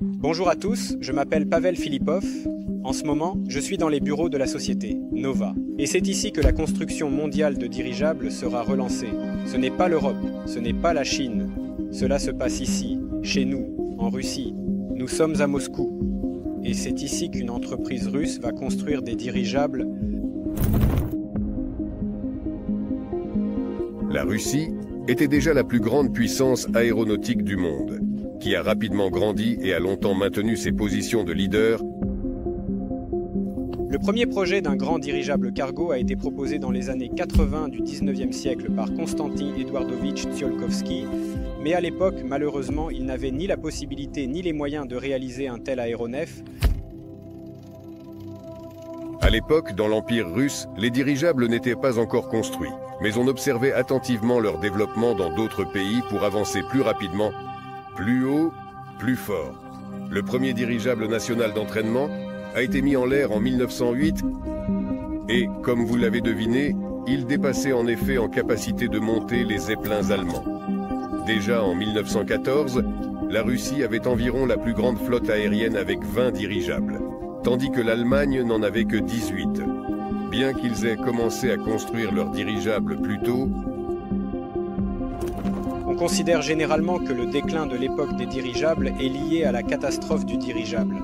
Bonjour à tous, je m'appelle Pavel Filipov. En ce moment, je suis dans les bureaux de la société, Nova. Et c'est ici que la construction mondiale de dirigeables sera relancée. Ce n'est pas l'Europe, ce n'est pas la Chine. Cela se passe ici, chez nous, en Russie. Nous sommes à Moscou. Et c'est ici qu'une entreprise russe va construire des dirigeables. La Russie était déjà la plus grande puissance aéronautique du monde, qui a rapidement grandi et a longtemps maintenu ses positions de leader. Le premier projet d'un grand dirigeable cargo a été proposé dans les années 80 du 19e siècle par Konstantin Eduardovitch Tsiolkovsky, mais à l'époque, malheureusement, il n'avait ni la possibilité ni les moyens de réaliser un tel aéronef. À l'époque, dans l'Empire russe, les dirigeables n'étaient pas encore construits, mais on observait attentivement leur développement dans d'autres pays pour avancer plus rapidement, plus haut, plus fort. Le premier dirigeable national d'entraînement a été mis en l'air en 1908 et, comme vous l'avez deviné, il dépassait en effet en capacité de monter les zeppelins allemands. Déjà en 1914, la Russie avait environ la plus grande flotte aérienne avec 20 dirigeables, tandis que l'Allemagne n'en avait que 18. Bien qu'ils aient commencé à construire leurs dirigeables plus tôt, on considère généralement que le déclin de l'époque des dirigeables est lié à la catastrophe du dirigeable,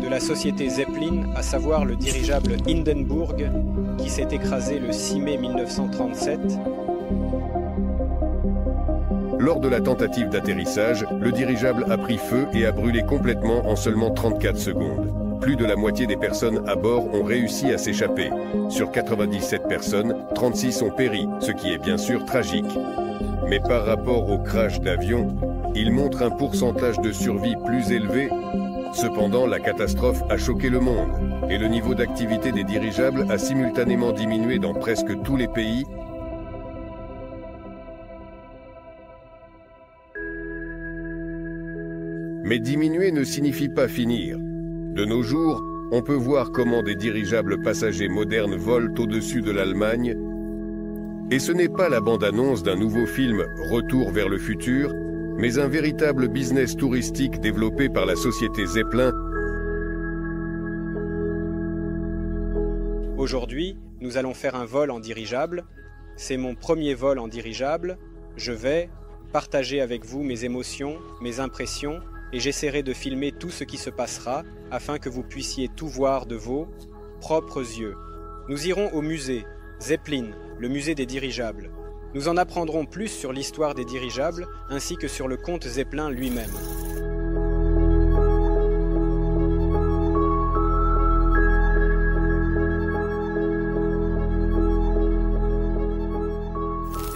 de la société Zeppelin, à savoir le dirigeable Hindenburg, qui s'est écrasé le 6 mai 1937. Lors de la tentative d'atterrissage, le dirigeable a pris feu et a brûlé complètement en seulement 34 secondes. Plus de la moitié des personnes à bord ont réussi à s'échapper. Sur 97 personnes, 36 ont péri, ce qui est bien sûr tragique. Mais par rapport au crash d'avion, il montre un pourcentage de survie plus élevé. Cependant, la catastrophe a choqué le monde et le niveau d'activité des dirigeables a simultanément diminué dans presque tous les pays. Mais diminuer ne signifie pas finir. De nos jours, on peut voir comment des dirigeables passagers modernes volent au-dessus de l'Allemagne. Et ce n'est pas la bande-annonce d'un nouveau film « Retour vers le futur », mais un véritable business touristique développé par la société Zeppelin. Aujourd'hui, nous allons faire un vol en dirigeable. C'est mon premier vol en dirigeable. Je vais partager avec vous mes émotions, mes impressions, et j'essaierai de filmer tout ce qui se passera afin que vous puissiez tout voir de vos propres yeux. Nous irons au musée Zeppelin, le musée des dirigeables. Nous en apprendrons plus sur l'histoire des dirigeables ainsi que sur le comte Zeppelin lui-même.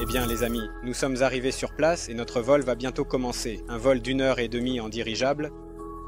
Eh bien les amis, nous sommes arrivés sur place et notre vol va bientôt commencer. Un vol d'1h30 en dirigeable.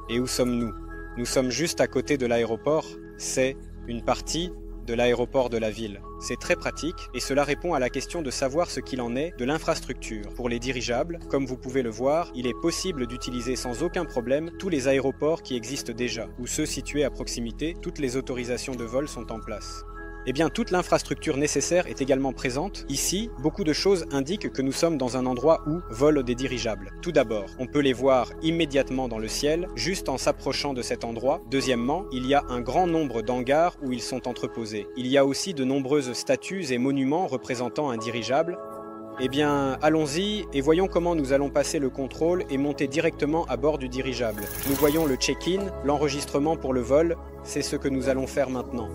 Et où sommes-nous? Nous sommes juste à côté de l'aéroport. C'est une partie de l'aéroport de la ville. C'est très pratique et cela répond à la question de savoir ce qu'il en est de l'infrastructure. Pour les dirigeables, comme vous pouvez le voir, il est possible d'utiliser sans aucun problème tous les aéroports qui existent déjà, ou ceux situés à proximité. Toutes les autorisations de vol sont en place. Eh bien, toute l'infrastructure nécessaire est également présente. Ici, beaucoup de choses indiquent que nous sommes dans un endroit où volent des dirigeables. Tout d'abord, on peut les voir immédiatement dans le ciel, juste en s'approchant de cet endroit. Deuxièmement, il y a un grand nombre d'hangars où ils sont entreposés. Il y a aussi de nombreuses statues et monuments représentant un dirigeable. Eh bien, allons-y et voyons comment nous allons passer le contrôle et monter directement à bord du dirigeable. Nous voyons le check-in, l'enregistrement pour le vol. C'est ce que nous allons faire maintenant.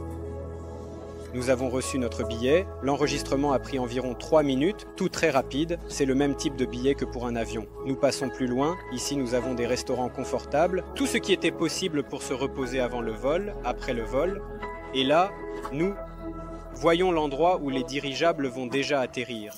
Nous avons reçu notre billet, l'enregistrement a pris environ 3 minutes, tout très rapide, c'est le même type de billet que pour un avion. Nous passons plus loin, ici nous avons des restaurants confortables, tout ce qui était possible pour se reposer avant le vol, après le vol. Et là, nous voyons l'endroit où les dirigeables vont déjà atterrir.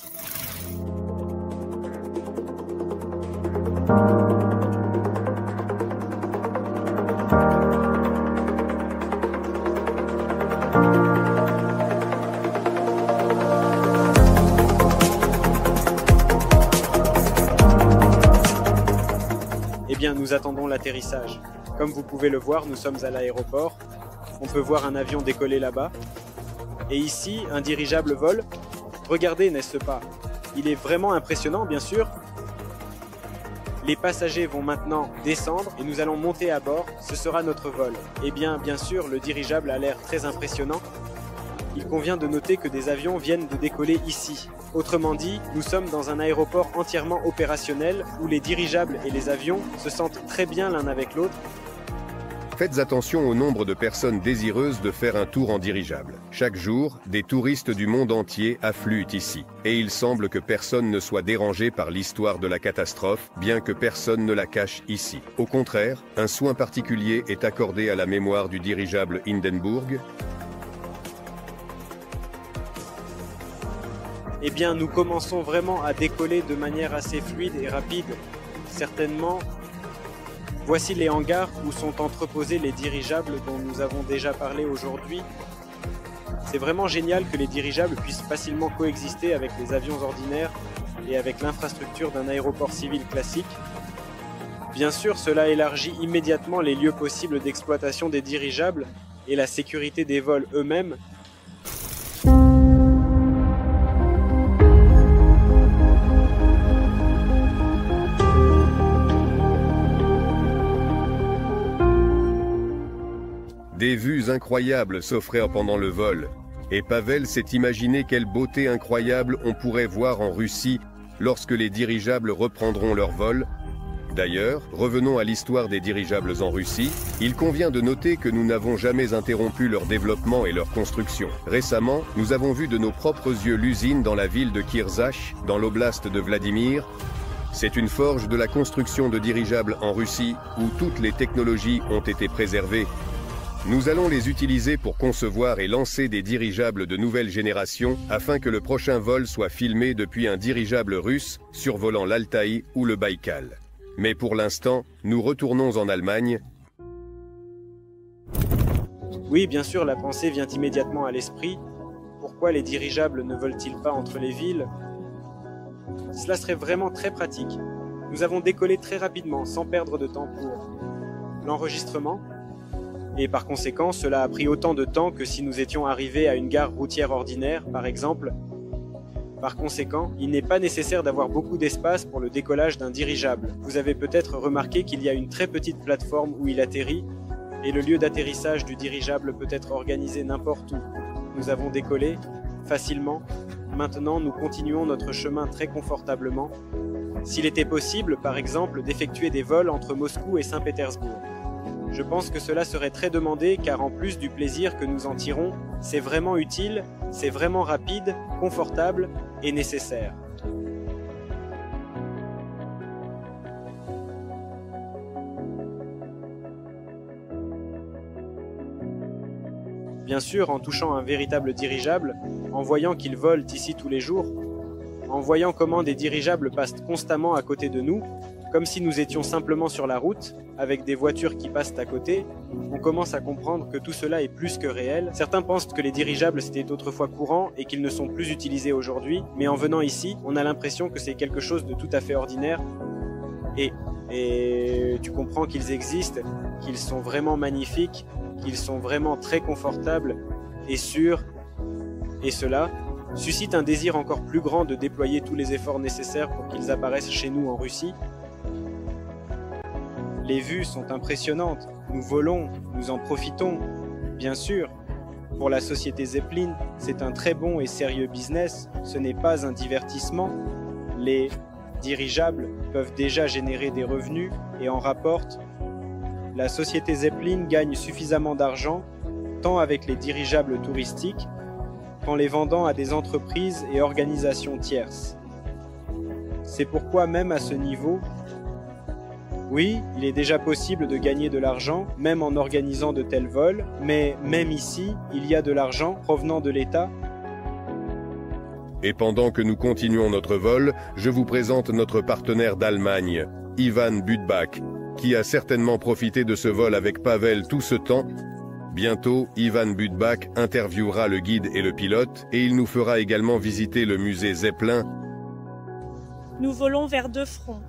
Eh bien, nous attendons l'atterrissage. Comme vous pouvez le voir, nous sommes à l'aéroport. On peut voir un avion décoller là-bas. Et ici, un dirigeable vole. Regardez, n'est-ce pas? Il est vraiment impressionnant, bien sûr. Les passagers vont maintenant descendre et nous allons monter à bord, ce sera notre vol. Eh bien sûr, le dirigeable a l'air très impressionnant. Il convient de noter que des avions viennent de décoller ici. Autrement dit, nous sommes dans un aéroport entièrement opérationnel où les dirigeables et les avions se sentent très bien l'un avec l'autre. Faites attention au nombre de personnes désireuses de faire un tour en dirigeable. Chaque jour, des touristes du monde entier affluent ici. Et il semble que personne ne soit dérangé par l'histoire de la catastrophe, bien que personne ne la cache ici. Au contraire, un soin particulier est accordé à la mémoire du dirigeable Hindenburg. Eh bien, nous commençons vraiment à décoller de manière assez fluide et rapide. Certainement, voici les hangars où sont entreposés les dirigeables dont nous avons déjà parlé aujourd'hui. C'est vraiment génial que les dirigeables puissent facilement coexister avec les avions ordinaires et avec l'infrastructure d'un aéroport civil classique. Bien sûr, cela élargit immédiatement les lieux possibles d'exploitation des dirigeables et la sécurité des vols eux-mêmes. Des vues incroyables s'offraient pendant le vol, et Pavel s'est imaginé quelle beauté incroyable on pourrait voir en Russie lorsque les dirigeables reprendront leur vol. D'ailleurs, revenons à l'histoire des dirigeables en Russie. Il convient de noter que nous n'avons jamais interrompu leur développement et leur construction. Récemment, nous avons vu de nos propres yeux l'usine dans la ville de Kirzach, dans l'oblast de Vladimir. C'est une forge de la construction de dirigeables en Russie où toutes les technologies ont été préservées. Nous allons les utiliser pour concevoir et lancer des dirigeables de nouvelle génération afin que le prochain vol soit filmé depuis un dirigeable russe survolant l'Altaï ou le Baïkal. Mais pour l'instant, nous retournons en Allemagne. Oui, bien sûr, la pensée vient immédiatement à l'esprit. Pourquoi les dirigeables ne volent-ils pas entre les villes? Cela serait vraiment très pratique. Nous avons décollé très rapidement, sans perdre de temps pour l'enregistrement. Et par conséquent, cela a pris autant de temps que si nous étions arrivés à une gare routière ordinaire, par exemple. Par conséquent, il n'est pas nécessaire d'avoir beaucoup d'espace pour le décollage d'un dirigeable. Vous avez peut-être remarqué qu'il y a une très petite plateforme où il atterrit, et le lieu d'atterrissage du dirigeable peut être organisé n'importe où. Nous avons décollé facilement. Maintenant, nous continuons notre chemin très confortablement. S'il était possible, par exemple, d'effectuer des vols entre Moscou et Saint-Pétersbourg. Je pense que cela serait très demandé car en plus du plaisir que nous en tirons, c'est vraiment utile, c'est vraiment rapide, confortable et nécessaire. Bien sûr, en touchant un véritable dirigeable, en voyant qu'ils volent ici tous les jours, en voyant comment des dirigeables passent constamment à côté de nous, comme si nous étions simplement sur la route, avec des voitures qui passent à côté, on commence à comprendre que tout cela est plus que réel. Certains pensent que les dirigeables c'était autrefois courant et qu'ils ne sont plus utilisés aujourd'hui, mais en venant ici, on a l'impression que c'est quelque chose de tout à fait ordinaire. Et tu comprends qu'ils existent, qu'ils sont vraiment magnifiques, qu'ils sont vraiment très confortables et sûrs. Et cela suscite un désir encore plus grand de déployer tous les efforts nécessaires pour qu'ils apparaissent chez nous en Russie. Les vues sont impressionnantes, nous volons, nous en profitons, bien sûr. Pour la société Zeppelin, c'est un très bon et sérieux business, ce n'est pas un divertissement. Les dirigeables peuvent déjà générer des revenus et en rapportent. La société Zeppelin gagne suffisamment d'argent, tant avec les dirigeables touristiques, qu'en les vendant à des entreprises et organisations tierces. C'est pourquoi même à ce niveau, oui, il est déjà possible de gagner de l'argent, même en organisant de tels vols, mais même ici, il y a de l'argent provenant de l'État. Et pendant que nous continuons notre vol, je vous présente notre partenaire d'Allemagne, Ivan Budbach, qui a certainement profité de ce vol avec Pavel tout ce temps. Bientôt, Ivan Budbach interviewera le guide et le pilote, et il nous fera également visiter le musée Zeppelin. Nous volons vers deux fronts.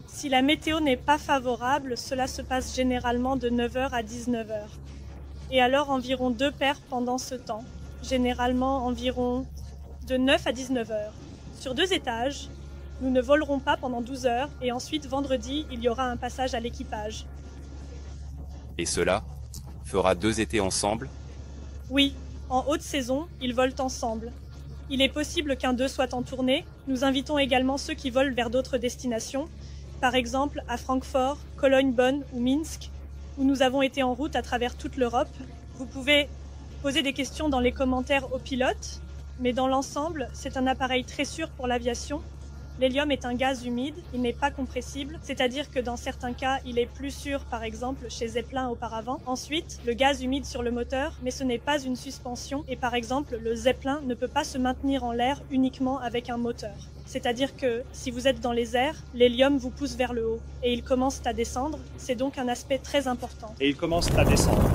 Si la météo n'est pas favorable, cela se passe généralement de 9h à 19h. Et alors environ 2 paires pendant ce temps, généralement environ de 9 à 19h, sur 2 étages, Nous ne volerons pas pendant 12 heures et ensuite vendredi, il y aura un passage à l'équipage. Et cela fera 2 étés ensemble? Oui, en haute saison, ils volent ensemble. Il est possible qu'un d'eux soit en tournée. Nous invitons également ceux qui volent vers d'autres destinations, par exemple à Francfort, Cologne, Bonn ou Minsk, où nous avons été en route à travers toute l'Europe. Vous pouvez poser des questions dans les commentaires aux pilotes, mais dans l'ensemble, c'est un appareil très sûr pour l'aviation. L'hélium est un gaz humide, il n'est pas compressible, c'est-à-dire que dans certains cas, il est plus sûr, par exemple chez Zeppelin auparavant. Ensuite, le gaz humide sur le moteur, mais ce n'est pas une suspension, et par exemple, le Zeppelin ne peut pas se maintenir en l'air uniquement avec un moteur. C'est-à-dire que si vous êtes dans les airs, l'hélium vous pousse vers le haut, et il commence à descendre, c'est donc un aspect très important. Et il commence à descendre.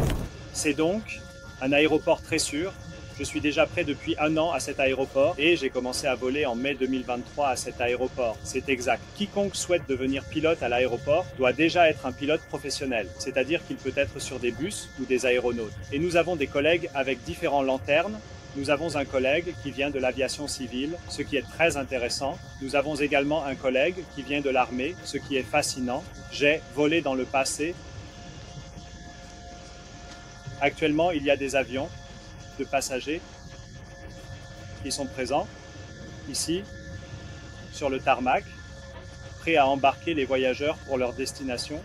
C'est donc un aéroport très sûr. Je suis déjà prêt depuis 1 an à cet aéroport et j'ai commencé à voler en mai 2023 à cet aéroport. C'est exact. Quiconque souhaite devenir pilote à l'aéroport doit déjà être un pilote professionnel, c'est-à-dire qu'il peut être sur des bus ou des aéronautes. Et nous avons des collègues avec différents lanternes. Nous avons un collègue qui vient de l'aviation civile, ce qui est très intéressant. Nous avons également un collègue qui vient de l'armée, ce qui est fascinant. J'ai volé dans le passé. Actuellement, il y a des avions de passagers qui sont présents ici sur le tarmac, prêts à embarquer les voyageurs pour leur destination.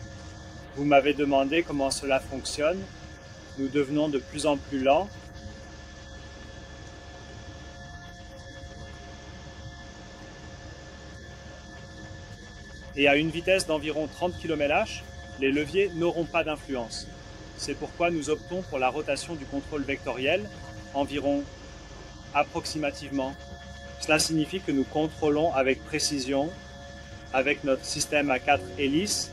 Vous m'avez demandé comment cela fonctionne. Nous devenons de plus en plus lents. Et à une vitesse d'environ 30 km/h, les leviers n'auront pas d'influence. C'est pourquoi nous optons pour la rotation du contrôle vectoriel, environ approximativement. Cela signifie que nous contrôlons avec précision, avec notre système à 4 hélices.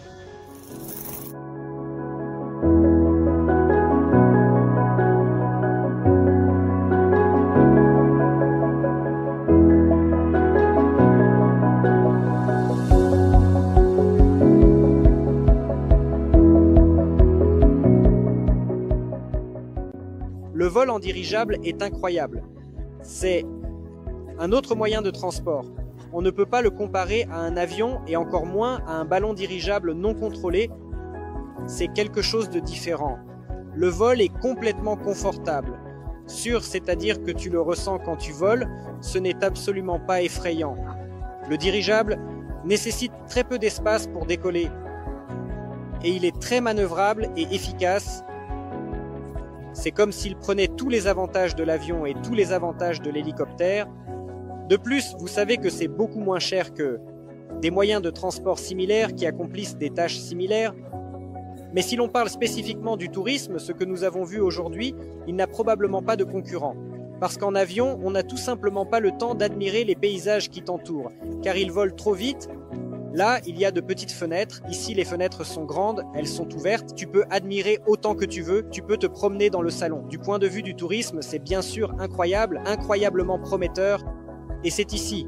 Le vol en dirigeable est incroyable. C'est un autre moyen de transport. On ne peut pas le comparer à un avion et encore moins à un ballon dirigeable non contrôlé. C'est quelque chose de différent. Le vol est complètement confortable. Sûr, c'est-à-dire que tu le ressens quand tu voles, ce n'est absolument pas effrayant. Le dirigeable nécessite très peu d'espace pour décoller. Et il est très manœuvrable et efficace. C'est comme s'il prenait tous les avantages de l'avion et tous les avantages de l'hélicoptère. De plus, vous savez que c'est beaucoup moins cher que des moyens de transport similaires qui accomplissent des tâches similaires. Mais si l'on parle spécifiquement du tourisme, ce que nous avons vu aujourd'hui, il n'a probablement pas de concurrent. Parce qu'en avion, on n'a tout simplement pas le temps d'admirer les paysages qui t'entourent, car ils volent trop vite. Là, il y a de petites fenêtres. Ici, les fenêtres sont grandes, elles sont ouvertes. Tu peux admirer autant que tu veux. Tu peux te promener dans le salon. Du point de vue du tourisme, c'est bien sûr incroyable, incroyablement prometteur. Et c'est ici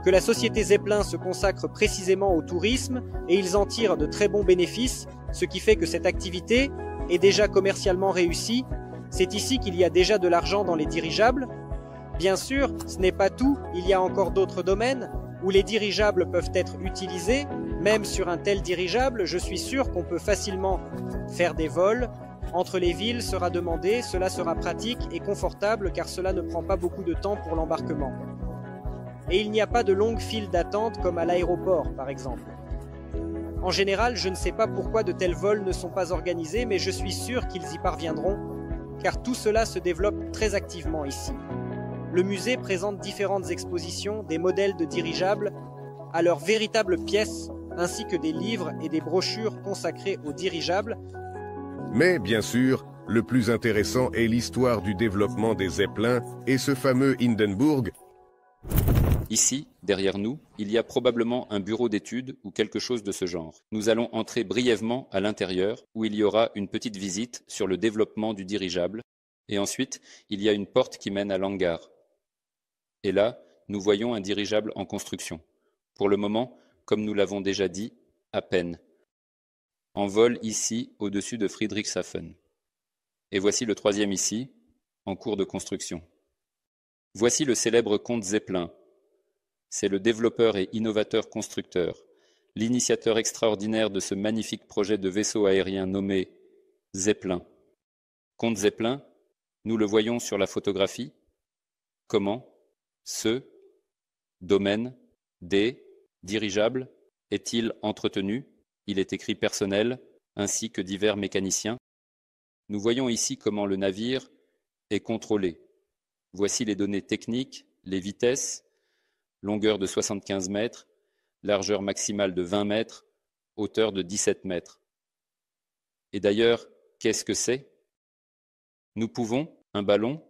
que la société Zeppelin se consacre précisément au tourisme et ils en tirent de très bons bénéfices, ce qui fait que cette activité est déjà commercialement réussie. C'est ici qu'il y a déjà de l'argent dans les dirigeables. Bien sûr, ce n'est pas tout. Il y a encore d'autres domaines où les dirigeables peuvent être utilisés. Même sur un tel dirigeable, je suis sûr qu'on peut facilement faire des vols. Entre les villes sera demandé, cela sera pratique et confortable car cela ne prend pas beaucoup de temps pour l'embarquement. Et il n'y a pas de longues files d'attente comme à l'aéroport par exemple. En général, je ne sais pas pourquoi de tels vols ne sont pas organisés, mais je suis sûr qu'ils y parviendront car tout cela se développe très activement ici. Le musée présente différentes expositions, des modèles de dirigeables à leurs véritables pièces, ainsi que des livres et des brochures consacrés aux dirigeables. Mais bien sûr, le plus intéressant est l'histoire du développement des Zeppelins et ce fameux Hindenburg. Ici, derrière nous, il y a probablement un bureau d'études ou quelque chose de ce genre. Nous allons entrer brièvement à l'intérieur où il y aura une petite visite sur le développement du dirigeable et ensuite il y a une porte qui mène à l'hangar. Et là, nous voyons un dirigeable en construction. Pour le moment, comme nous l'avons déjà dit, à peine. En vol ici, au-dessus de Friedrichshafen. Et voici le troisième ici, en cours de construction. Voici le célèbre comte Zeppelin. C'est le développeur et innovateur constructeur, l'initiateur extraordinaire de ce magnifique projet de vaisseau aérien nommé Zeppelin. Comte Zeppelin, nous le voyons sur la photographie. Comment ce domaine des dirigeables est-il entretenu? Il est écrit personnel, ainsi que divers mécaniciens. Nous voyons ici comment le navire est contrôlé. Voici les données techniques, les vitesses, longueur de 75 mètres, largeur maximale de 20 mètres, hauteur de 17 mètres. Et d'ailleurs, qu'est-ce que c'est? Nous pouvons, un ballon,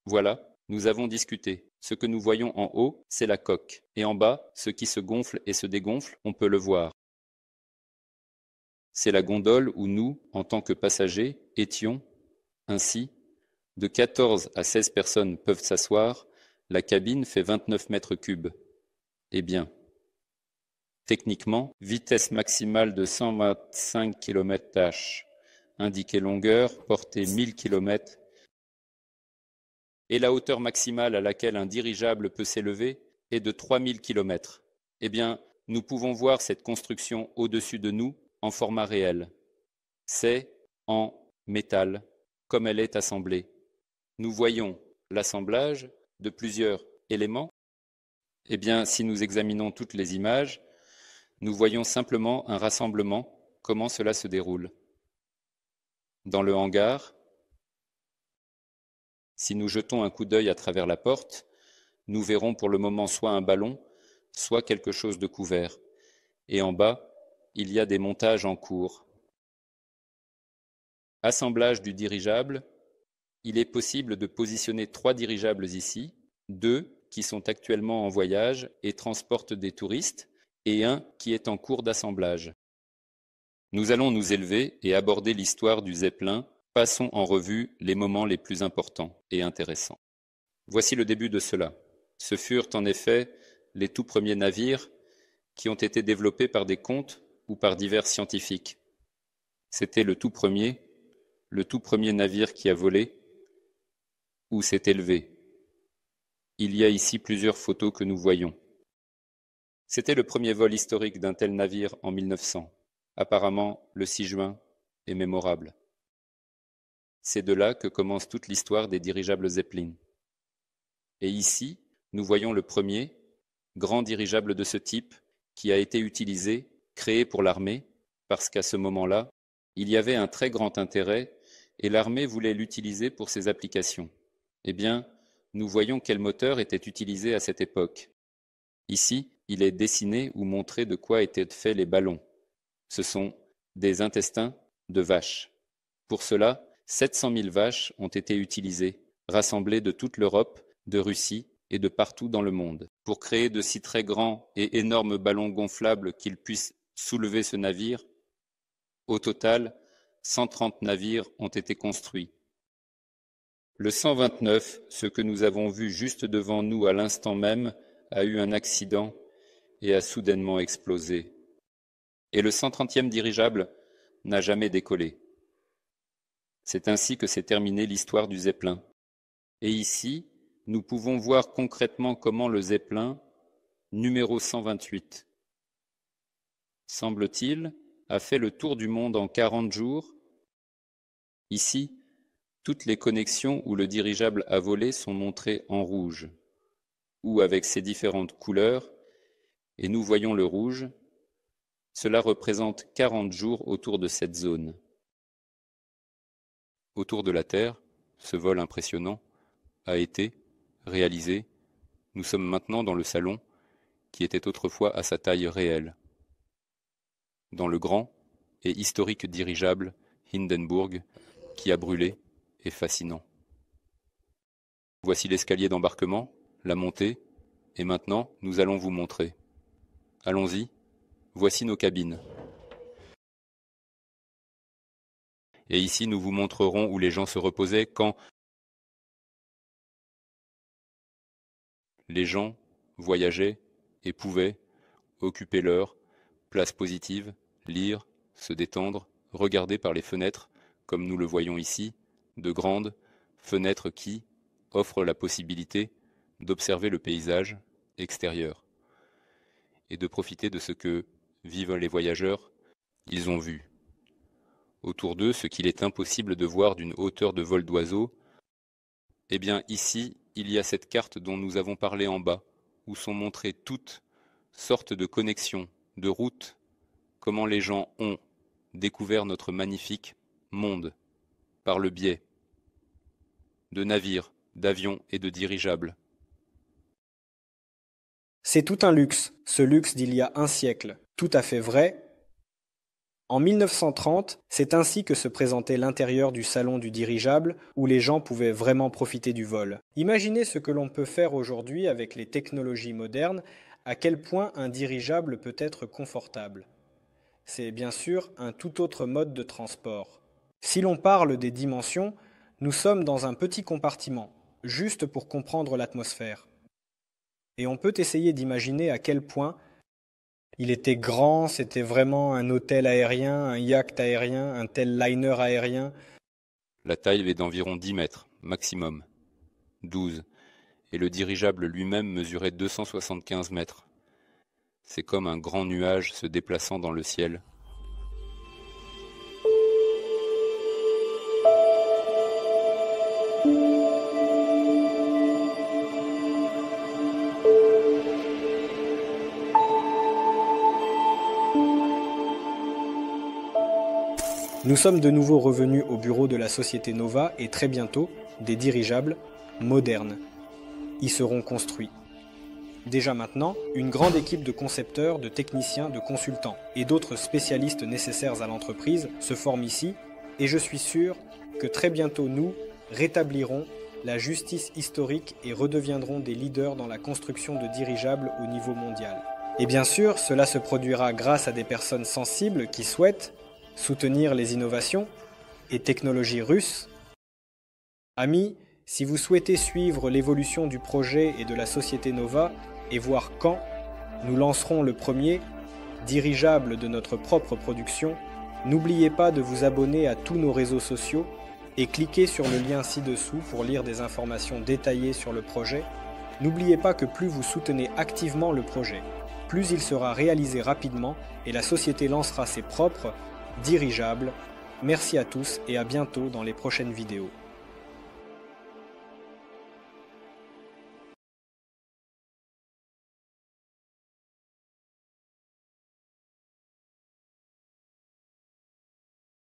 voilà, nous avons discuté. Ce que nous voyons en haut, c'est la coque. Et en bas, ce qui se gonfle et se dégonfle, on peut le voir. C'est la gondole où nous, en tant que passagers, étions. Ainsi, de 14 à 16 personnes peuvent s'asseoir. La cabine fait 29 mètres cubes. Eh bien, techniquement, vitesse maximale de 125 km/h, indiquée longueur, portée 1000 km, et la hauteur maximale à laquelle un dirigeable peut s'élever est de 3000 km. Eh bien, nous pouvons voir cette construction au-dessus de nous en format réel. C'est en métal, comme elle est assemblée. Nous voyons l'assemblage de plusieurs éléments. Eh bien, si nous examinons toutes les images, nous voyons simplement un rassemblement, comment cela se déroule. Dans le hangar, si nous jetons un coup d'œil à travers la porte, nous verrons pour le moment soit un ballon, soit quelque chose de couvert. Et en bas, il y a des montages en cours. Assemblage du dirigeable. Il est possible de positionner 3 dirigeables ici, 2 qui sont actuellement en voyage et transportent des touristes, et un qui est en cours d'assemblage. Nous allons nous élever et aborder l'histoire du Zeppelin. Passons en revue les moments les plus importants et intéressants. Voici le début de cela. Ce furent en effet les tout premiers navires qui ont été développés par des comtes ou par divers scientifiques. C'était le tout premier navire qui a volé ou s'est élevé. Il y a ici plusieurs photos que nous voyons. C'était le premier vol historique d'un tel navire en 1900. Apparemment, le 6 juin est mémorable. C'est de là que commence toute l'histoire des dirigeables Zeppelin. Et ici, nous voyons le premier grand dirigeable de ce type qui a été utilisé, créé pour l'armée, parce qu'à ce moment-là, il y avait un très grand intérêt et l'armée voulait l'utiliser pour ses applications. Eh bien, nous voyons quel moteur était utilisé à cette époque. Ici, il est dessiné ou montré de quoi étaient faits les ballons. Ce sont des intestins de vaches. Pour cela, 700 000 vaches ont été utilisées, rassemblées de toute l'Europe, de Russie et de partout dans le monde, pour créer de si très grands et énormes ballons gonflables qu'ils puissent soulever ce navire. Au total, 130 navires ont été construits. Le 129, ce que nous avons vu juste devant nous à l'instant même, a eu un accident et a soudainement explosé. Et le 130e dirigeable n'a jamais décollé. C'est ainsi que s'est terminée l'histoire du Zeppelin. Et ici, nous pouvons voir concrètement comment le Zeppelin, numéro 128, semble-t-il, a fait le tour du monde en 40 jours. Ici, toutes les connexions où le dirigeable a volé sont montrées en rouge, ou avec ses différentes couleurs, et nous voyons le rouge. Cela représente 40 jours autour de cette zone. Autour de la Terre, ce vol impressionnant a été réalisé. Nous sommes maintenant dans le salon qui était autrefois à sa taille réelle. Dans le grand et historique dirigeable Hindenburg qui a brûlé est fascinant. Voici l'escalier d'embarquement, la montée, et maintenant nous allons vous montrer. Allons-y, voici nos cabines. Et ici, nous vous montrerons où les gens se reposaient quand les gens voyageaient et pouvaient occuper leur place positive, lire, se détendre, regarder par les fenêtres, comme nous le voyons ici, de grandes fenêtres qui offrent la possibilité d'observer le paysage extérieur et de profiter de ce que, vivent les voyageurs, ils ont vu. Autour d'eux, ce qu'il est impossible de voir d'une hauteur de vol d'oiseau, eh bien ici, il y a cette carte dont nous avons parlé en bas, où sont montrées toutes sortes de connexions, de routes, comment les gens ont découvert notre magnifique monde, par le biais de navires, d'avions et de dirigeables. C'est tout un luxe, ce luxe d'il y a un siècle, tout à fait vrai. En 1930, c'est ainsi que se présentait l'intérieur du salon du dirigeable où les gens pouvaient vraiment profiter du vol. Imaginez ce que l'on peut faire aujourd'hui avec les technologies modernes, à quel point un dirigeable peut être confortable. C'est bien sûr un tout autre mode de transport. Si l'on parle des dimensions, nous sommes dans un petit compartiment, juste pour comprendre l'atmosphère. Et on peut essayer d'imaginer à quel point il était grand, c'était vraiment un hôtel aérien, un yacht aérien, un tel liner aérien. La taille est d'environ 10 mètres, maximum. 12. Et le dirigeable lui-même mesurait 275 mètres. C'est comme un grand nuage se déplaçant dans le ciel. Nous sommes de nouveau revenus au bureau de la société Nova et très bientôt, des dirigeables modernes y seront construits. Déjà maintenant, une grande équipe de concepteurs, de techniciens, de consultants et d'autres spécialistes nécessaires à l'entreprise se forment ici et je suis sûr que très bientôt nous rétablirons la justice historique et redeviendrons des leaders dans la construction de dirigeables au niveau mondial. Et bien sûr, cela se produira grâce à des personnes sensibles qui souhaitent soutenir les innovations et technologies russes. Amis, si vous souhaitez suivre l'évolution du projet et de la société Nova et voir quand nous lancerons le premier dirigeable de notre propre production, n'oubliez pas de vous abonner à tous nos réseaux sociaux et cliquez sur le lien ci-dessous pour lire des informations détaillées sur le projet. N'oubliez pas que plus vous soutenez activement le projet, plus il sera réalisé rapidement et la société lancera ses propres dirigeables. Merci à tous et à bientôt dans les prochaines vidéos.